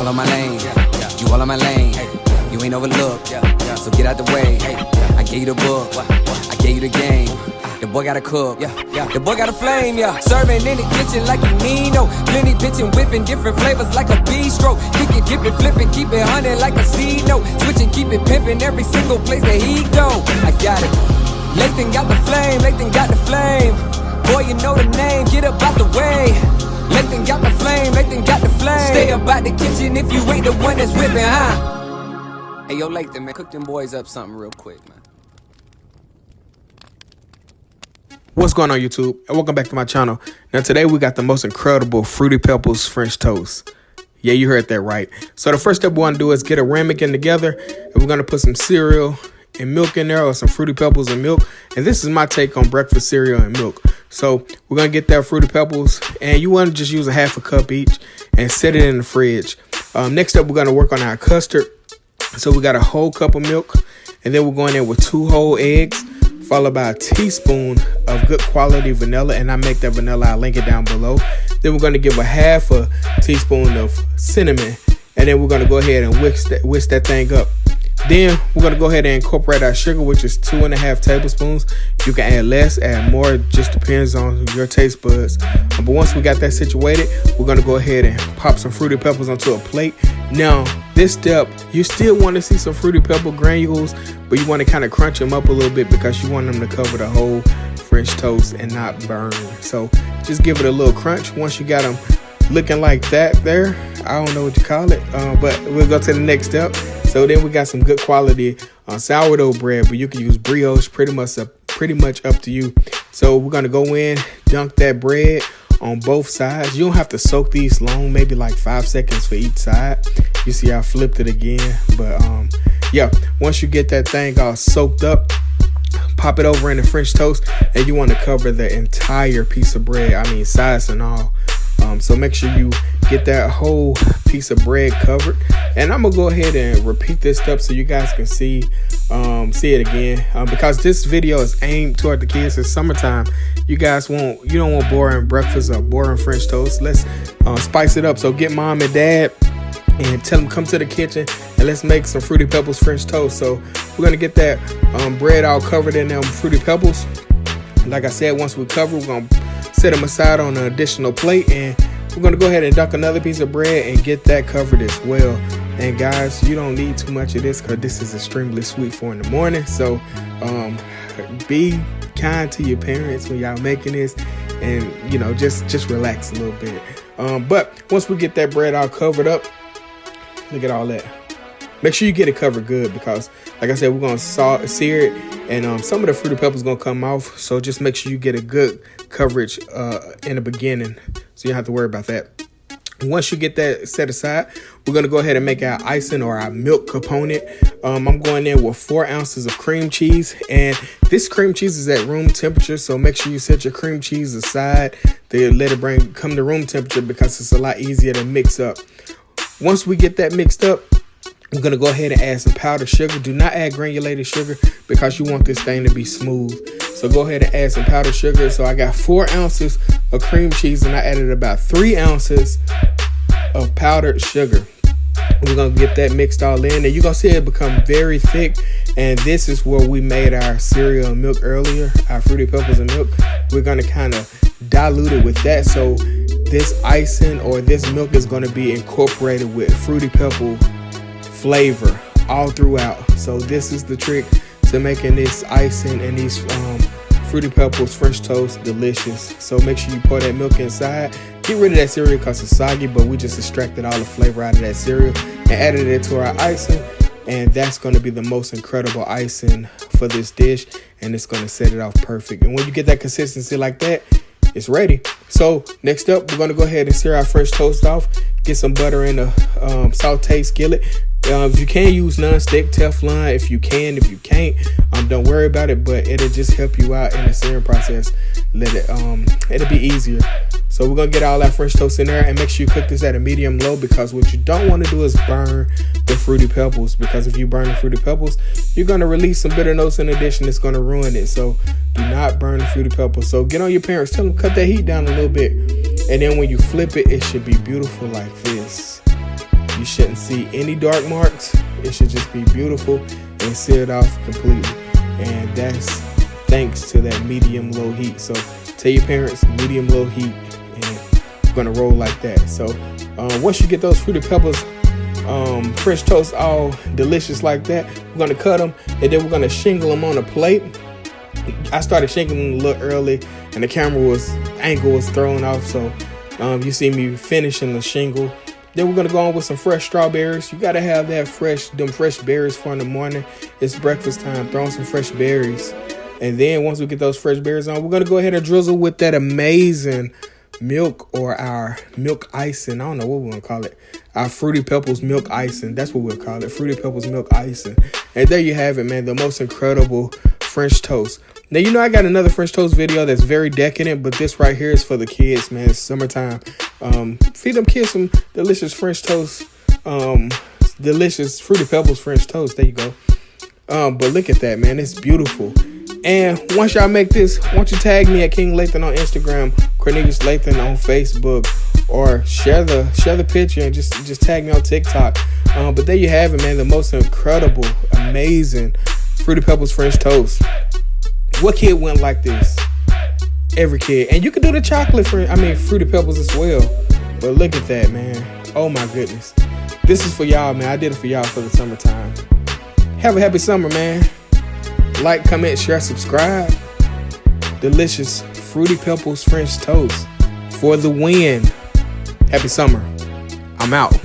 on my lane, you all on my lane. You ain't overlooked, so get out the way. I gave you the book, I gave you the game. The boy gotta cook, the boy got a flame, Serving in the kitchen like you need no. Plenty pitching, whipping different flavors like a bistro. Kick it, dip it, flip it, keep it hunting like a seed note. Switching, keep it pimping every single place that he go. I got it. Lathan got the flame, Lathan got the flame. Boy, you know the name, get up out the way. Lathan got the flame, Lathan got the flame. Stay up out the kitchen if you ain't the one that's whipping, huh? Hey, yo, Lathan, man, cook them boys up something real quick, man. What's going on, YouTube? And welcome back to my channel. Now, today we got the most incredible Fruity Pebbles French toast. Yeah, you heard that right. So the first step we want to do is get a ramekin together, and we're going to put some cereal and milk in there, or some Fruity Pebbles and milk. And this is my take on breakfast cereal and milk. So we're going to get that Fruity Pebbles, and you want to just use a half a cup each and set it in the fridge. Next up, we're going to work on our custard. So we got a whole cup of milk, and then we're going in with 2 whole eggs, followed by a teaspoon of good quality vanilla, and I make that vanilla, I'll link it down below. Then we're going to give a half a teaspoon of cinnamon, and then we're going to go ahead and whisk that thing up. Then we're going to go ahead and incorporate our sugar, which is 2.5 tablespoons. You can add less, add more, it just depends on your taste buds. But once we got that situated, we're going to go ahead and pop some Fruity Pebbles onto a plate. Now, this step, you still want to see some Fruity Pebble granules, but you want to kind of crunch them up a little bit because you want them to cover the whole French toast and not burn. So just give it a little crunch. Once you got them looking like that there, I don't know what you call it, but we'll go to the next step. So then we got some good quality sourdough bread, but you can use brioche, pretty much up to you. So we're going to go in, dunk that bread on both sides. You don't have to soak these long, maybe like 5 seconds for each side. You see I flipped it again, but yeah, once you get that thing all soaked up, pop it over in the French toast, and you want to cover the entire piece of bread, I mean sides and all. So make sure you get that whole piece of bread covered, and I'm gonna go ahead and repeat this step so you guys can see it again, because this video is aimed toward the kids. It's summertime. You don't want boring breakfast or boring French toast. Let's spice it up. So get mom and dad and tell them come to the kitchen and let's make some Fruity Pebbles French toast. So we're gonna get that bread all covered in them Fruity Pebbles. Like I said, once we cover, we're gonna set them aside on an additional plate, and we're going to go ahead and dunk another piece of bread and get that covered as well. And guys, you don't need too much of this because this is extremely sweet for in the morning. So be kind to your parents when y'all making this, and just relax a little bit. But once we get that bread all covered up, look at all that. Make sure you get it covered good because, like I said, we're going to sear it, and some of the Fruity Pebbles going to come off. So just make sure you get a good coverage in the beginning, so you don't have to worry about that. Once you get that set aside, we're going to go ahead and make our icing, or our milk component. I'm going in with 4 ounces of cream cheese, and this cream cheese is at room temperature, so make sure you set your cream cheese aside to let it come to room temperature because it's a lot easier to mix up. Once we get that mixed up, we're going to go ahead and add some powdered sugar. Do not add granulated sugar because you want this thing to be smooth. So go ahead and add some powdered sugar. So I got 4 ounces of cream cheese, and I added about 3 ounces of powdered sugar. We're going to get that mixed all in, and you're going to see it become very thick. And this is where we made our cereal and milk earlier, our Fruity Pebbles and milk. We're going to kind of dilute it with that. So this icing or this milk is going to be incorporated with Fruity Pebble flavor all throughout. So this is the trick to making this icing and these Fruity Pebbles French toast delicious. So make sure you pour that milk inside. Get rid of that cereal because it's soggy, but we just extracted all the flavor out of that cereal and added it to our icing, and that's going to be the most incredible icing for this dish, and it's going to set it off perfect. And when you get that consistency like that, it's ready. So next up, we're going to go ahead and sear our French toast off. Get some butter in a saute skillet. If you can, use non-stick Teflon. If you can't, don't worry about it, but it'll just help you out in the searing process. It'll be easier. So we're gonna get all that French toast in there, and make sure you cook this at a medium low, because what you don't want to do is burn the Fruity Pebbles, because if you burn the Fruity Pebbles, you're gonna release some bitter notes in addition. It's gonna ruin it. So do not burn the Fruity Pebbles. So get on your parents, tell them cut that heat down a little bit, and then when you flip it, it should be beautiful like this. You shouldn't see any dark marks. It should just be beautiful and seared off completely. And that's thanks to that medium-low heat. So tell your parents, medium-low heat, and we're gonna roll like that. So once you get those Fruity Pebbles French toast all delicious like that, we're gonna cut them, and then we're gonna shingle them on a plate. I started shingling them a little early, and the angle was thrown off, so you see me finishing the shingle. Then we're gonna go on with some fresh strawberries. You gotta have that fresh berries for in the morning. It's breakfast time. Throw on some fresh berries, and then once we get those fresh berries on, we're gonna go ahead and drizzle with that amazing milk, or our milk icing. I don't know what we're gonna call it. Our Fruity Pebbles milk icing. That's what we'll call it. Fruity Pebbles milk icing. And there you have it, man. The most incredible French toast. Now, you know, I got another French toast video that's very decadent, but this right here is for the kids, man. It's summertime. Feed them kids some delicious French toast. Delicious Fruity Pebbles French toast. There you go. But look at that, man. It's beautiful. And once y'all make this, why don't you tag me at King Lathan on Instagram, Cornelius Lathan on Facebook, or share the picture and just tag me on TikTok. But there you have it, man. The most incredible, amazing Fruity Pebbles French toast. What kid wouldn't like this? Every kid. And you can do the Fruity Pebbles as well. But look at that, man. Oh my goodness. This is for y'all, man. I did it for y'all for the summertime. Have a happy summer, man. Like, comment, share, subscribe. Delicious Fruity Pebbles French toast for the win. Happy summer. I'm out.